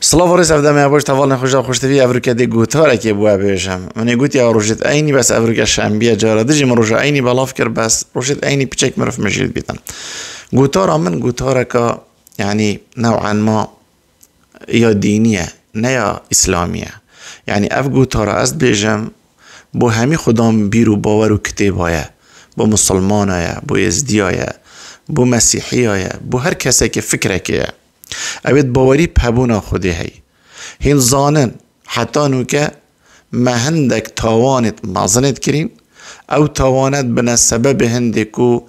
صلاة ورس أبدا ما باش تفضل نخرج خوش تبي أفريقيا دي جوتارة كي بوا بيجم من يقول يا رجت أيني بس أفريقيا شامبيا جارة دجي من رجع أيني بلافكر بس رجت أيني بتشيك مرف مجيل بيتن جوتارة من جوتارة كا يعني نوعا ما يا دينية نيا إسلامية يعني أف جوتارة أست بيجم بو همي خدام بيرو باورو كتابايا بو مسلمانايا بو يزديايا بو مسيحيايا بو هر کسی که فکره که اوید باوری پبونا خودی هی هین زانن حتی نو که ما هندک تاوانت مازنت کرین او تاوانت بنا سبب هندکو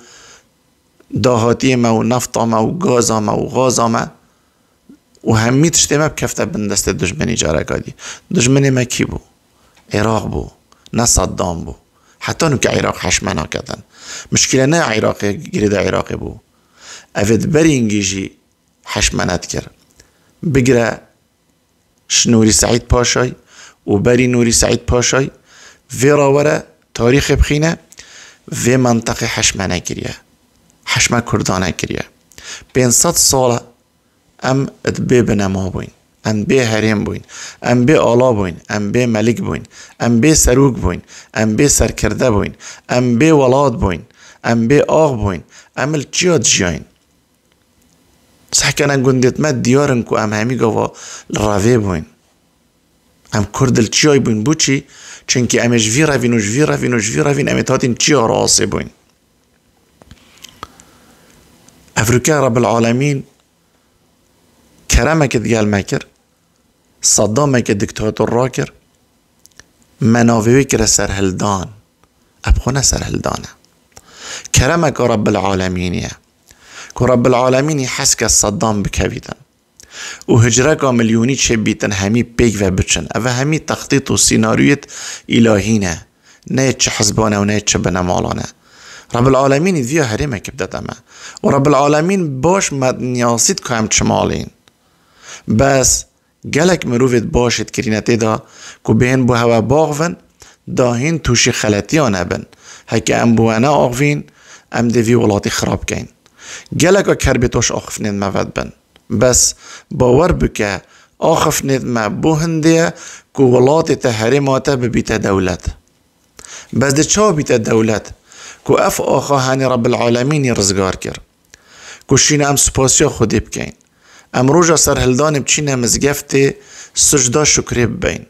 داهاتی ما و نفتا ما و گازا ما و غازا ما و همی تشتی ما بکفته بندست دجمنی جاره کادی دجمنی ما کی بو؟ عراق بو نه صدام بو حتی نو که عراق حشمنا کدن مشکل نه عراق گرید عراقی بو اوید برینگیجی حشمنات کر بگره نوری سعید پاشای و بری نوری سعید پاشای وی راوره تاریخ بخینه وی منطقه حشمنه کریه حشمه کردانه کریه 500 ساله ام ادبه بنما بوین ام به هرم بوین ام به آلا بوین ام به ملک بوین ام به سروک بوین ام به سرکرده بوین ام به ولاد بوین ام به آغ بوین ام الچیاد جیاین صح كان قندت ما ديارن كو ام همي قوا الرافي بوين ام كرد الچياي بوين بوچي چنكي ام جوي رافين و جوي رافين و جوي رافين ام تاتين چيا راسي بوين افريقيا رب العالمين كرمك ديال ماكر صدامك دكتاتور راكر مناوي كر سرهلدان ابخونا سرهلدانه كرمك رب العالمين يا رب العالمين يحسك الصدام بكبيتن وهجرك مليوني شبيتن همي بيك وبتشن أفا همي تخطيط وسيناريوت إلهينا نيتش حزبانا ونيتش بنا مالانا رب العالمين ذي هرمك بدتما ورب العالمين باش مدنياسيت كام تشمالين بس جالك مروفت باشت كرينتي دا كو بين بو هوا باغفن داهين توشي خلاتيانا بن هكا ام بوانا آغفين ام دي في ولاتي خراب كين جالك كربتوش آخفنید مود بن بس باور بکه آخفنید ما بو هندیه که ولات تحریمات ببیت دولت بس ده چا بیت دولت که اف آخا هنی رب العالمین رزگار کر که شین ام سپاسیا خودی بکین ام روژا سرهلدان بچین مزگفت سجده شکری ببین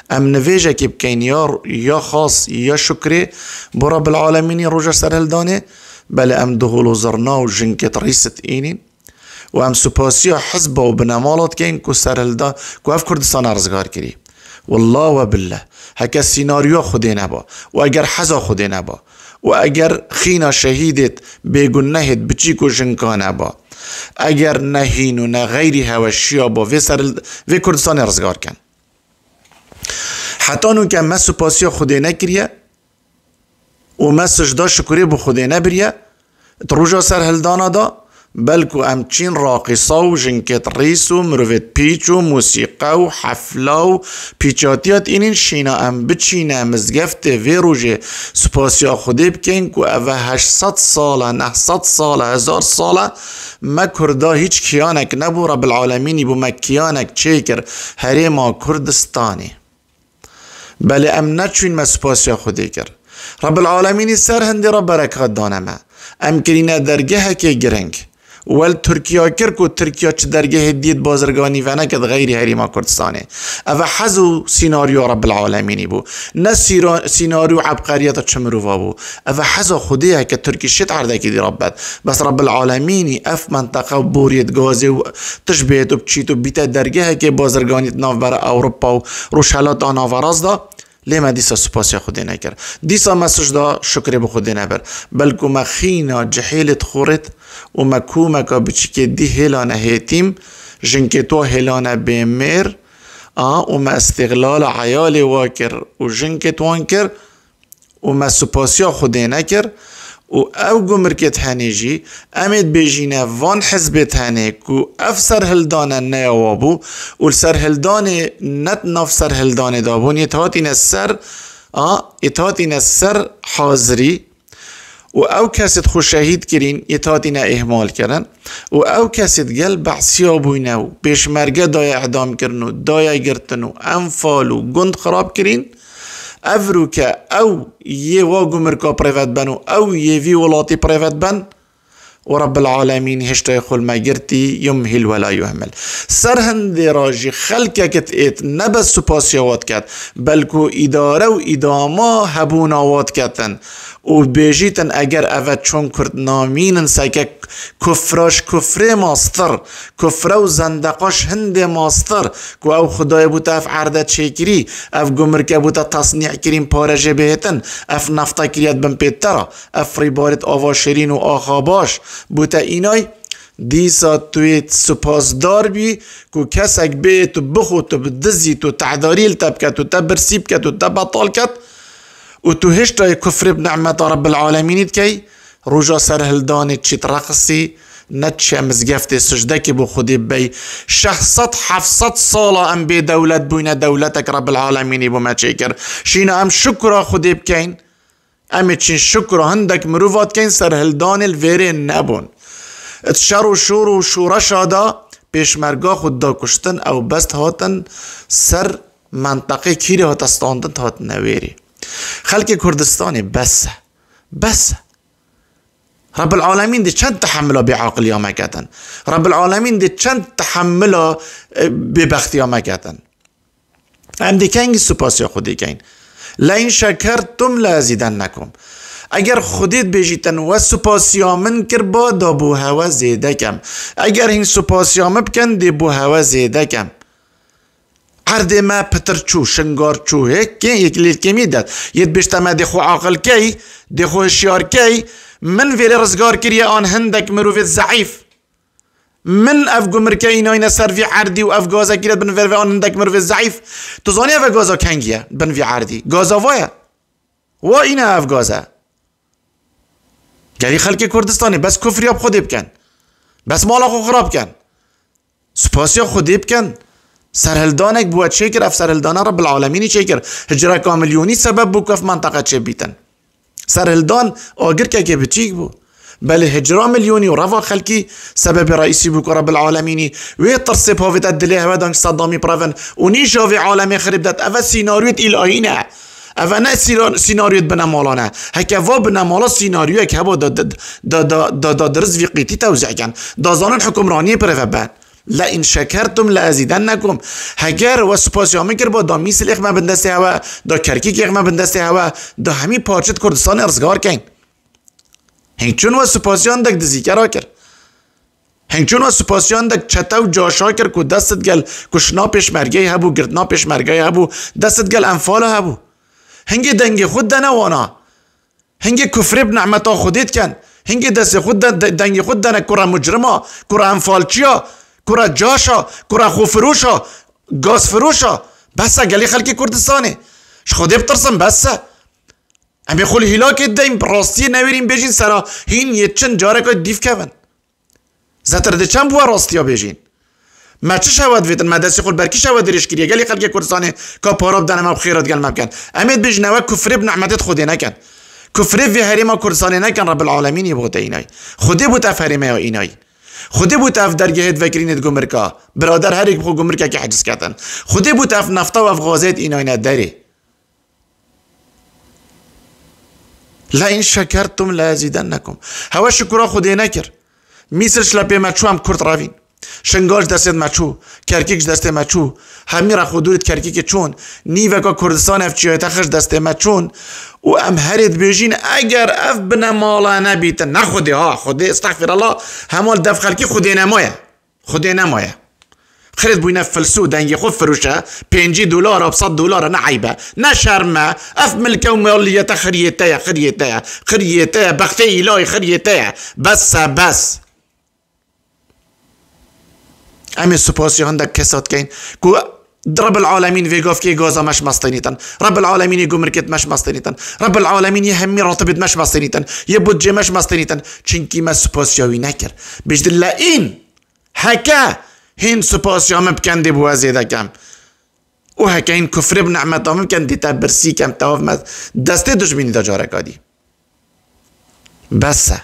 ام نویجه که بکین یا خاص یا شکری بو رب العالمین روژا سرهلدانه بل ام دهولو زرنا و جنكت ريست اينين و ام سپاسيا حزبه و بنامالات كين كو سرهلدا كو اف كردستان رزگار كري والله وبالله هكا سيناريو خودي نبا و اگر حزا خودي نبا و اگر خينا شهيدت بيگنهت بچيكو جنكا نبا اگر نهين و نغيري هوشيا با في كردستان رزگار كن حتى نو كان ما سپاسيا خودي نكريه و ما سجده شکری بو خودی نبریه تروجا سرهلدانا دا بلکو امچین راقصا و جنکت ریس و مروفت پیچ و موسیقه و حفله و پیچاتیات اینین شینا ام بچینه مزگفت وی روژه سپاسیا خودی بکن که اوه 800 ساله 900 ساله 1000 ساله ما کرده هیچ کیانک نبو رب العالمینی بو ما کیانک چه کر حریم کردستانی بله ام نچوین ما سپاسیا خودی کر رب العالمين سر هندي رب بركات دانما ام كرينا درجه كي جرنج ول تركيا كركو تركيا چه درجه ديد بازرگاني وانا كد غير هريما كردستاني اوا حزو سيناريو رب العالمين بو نه سيناريو عبقريات تشمروا بو اوا حزو خديها كتركي شت عردك دي ربات بس رب العالمين اف منطقه بوريت غازي تشبيت وبچيتو بيتا درجه كي بازرگاني ناف بر اوروبا و روشالات انا ورازدا لما ديسا سپاسیا خودی نکر ديسا ما سجدا شکر به خودی نبر بلکو ما خینا جحیلت خورت و ما کومکا بچی دی هلانه هیتیم جنکه تو هلانه بیمیر و ما استغلال عیال واکر و جنکه توان کر و ما سپاسیا خودی نکر و او گمرکت هنیجی امید بیجینه وان حزبت هنی کو اف سرهلدانه نیوابو و سرهلدانه نت نف سرهلدانه دابون اتحاد این السر حاضری و او کسید خو شهید کرین یتاتینا اهمال کردن و او کسید گل بعثیا بوینو پیشمرگه دای اعدام کرنو دای گرتنو انفالو گند خراب کرین افرو که او یه واگو مرکا پریوت بنو او یه وی ولاتی پریوت بن و رب العالمین هشتا خل ما گرتی یمهل ولا یهمل سرهند راجی خلقه کت ایت نبس سپاسیوات کت بلکو اداره و اداما هبوناوات کتن و بیجیتن اگر اوه چون کرد نامینن سکه کفراش کفره ماستر کفره و زندقاش هند ماستر که او خدای بوتا اف عرده چیکری اف گمرکه بوتا تصنیع کریم پارجه بهتن اف نفتا کریت بن پیتره اف ریبارت آوا شرین و آخاباش بوتا اینای دیسا توی سپاسدار بی که کسک بی تو بخو تو بدزی تو تعداریل تب کت تو تبرسیب کت تو تبطال کت و تو هشتای کفر بنعمت رب العالمین کی رجا سر هلدان چیت رقصی نتشه مزگفت سجده که بو خودی بی 600-700 ساله ام بی دولت بوینه دولتک رب العالمینی بو ما چیکر شینا ام شکر خودی بکین ام چین شکر هندک مروفات کین سر هلدان الویرین نبون اتشار و شور و شورش آدا پیشمرگا خود دا کشتن او بست هاتن سر منطقه کیری هات استاندن هات نویری خلق کردستانی بس رب العالمین دی چند تحمله بعقل یا مکتن رب العالمین دی چند تحمله ببخت یا مکتن هم دی کنگی سپاسی خودی کن لئن شکرتم لازیدنکم اگر خودت بجیتن و سپاسیامن کر با دا بو هوا زیده کم اگر این سپاسیام بکن دی بو هوا زیده کم عرض ما پتر چو شنگار چو هک یک لیل کمی داد ید بشتما دی خو عاقل کی دی خو هشیار کی من ویل رزگار کریه آن هندک مروفت ضعیف من اف گمرکه اینای سر وی عردی و اف گازا کریت بن ویل آن هندک مروفت ضعیف تو زانی اف گازا کنگیه بن وی عردی گازا وایا و این اف گازا گلی خلق کردستانی بس کفریاب خودی بکن بس مالا خو خراب کن سپاسیا خودی بکن سرهلدانک بود چیکر اف سرهلدانه رب العالمینی چیکر هجره کاملیونی سبب بو کف منطقه چه بیتن سرهلدان آگر که بچیک بو بله هجره ملیونی و رفا خلقی سبب رئیسی بو رب العالمینی وی ترسی پاویت ادلیه و دانک صدامی پراون و نیشا وی عالمی خریب داد اوه سیناریویت الهینه اوه نه سیناریویت بنمالانه هکه وا بنمالا سیناریوی که با دا درز وی قیتی توزیع کن دا زانن حکمرانی پرفه بند لئن شکرتم لازیدنکم هگر و سپاسیامه کر با دا میسل اخمه بندسته هوا دا کرکیک اخمه بندسته هوا دا همی پارچت کردستان ارزگار کن هنگچون و سپاسیان دک دزیکرا کر هنگچون و سپاسیان دک چطو جاشا کر که دستت گل کشنا پیشمرگه هبو گردنا پیشمرگه هبو دستت گل انفال هبو هنگی دنگ خود دنوانا هنگی کفر بنعمتا خودیت کن هنگی دست خود دنگ خود دنه کرا مجرما کرا انفالچیا کرا جاشا کرا خوفروشا گاز فروشا بسه گلی خلکی کردستانه خودی بترسم بسه امی خول هلاکت دایم راستی نویریم بیجین سرا هین یه چند جاره که دیف کون زتر ده چند بوا راستی ها بیجین ما چه شود ویدن ما دستی خول برکی شود درش کریه گلی خلکی کردستانه که پاراب دنم اب خیرات گل مبکن امید بیجنه و کفری بنعمتت خودی نکن کفری وی حریما کردستانه نکن رب العالمینی بوده اینای خودی بود اف حریمه یا اینای خودی بود اف درگهت وکرینت گمرکا برادر هر یک بخو گمرکا که حجز کردن خودی بود اف نفتا و اف غازت اینای نداری لئن شکرتم لازیدنکم هوا شکرا خودی نکر میسر شلپی مچو هم کرد راوین شنگاش دستت مچو کرکیکش دست مچو همی را خودورت کرکیک چون نیوکا کردستان اف چیای تخش دست مچون و ام هرید بیجین اگر اف بنمالا نبیتن نه خودی ها خودی استغفر الله همال دف خلکی خودی نمایه خرید بوینه فلسو دنگی خود فروشه $5 و $100 نه عیبه نه شرمه اف ملکه و مالیت خریته بخته ایلای خریته بس امی سپاسی هندک کسات کن که رب العالمین ویگاف که گازا مش مستنیتن رب العالمین گمرکت مش مستنیتن رب العالمین یه همی راتبت مش مستنیتن یه بودجه مش مستنیتن چنکی ما سپاسیاوی نکر بجد لئین هکا هین سپاسیام بکنده بوا زیده کم و هکا هین کفر بنعمتام بکنده تا برسی کم تواف دسته دشمنی دا جارکادی بەسە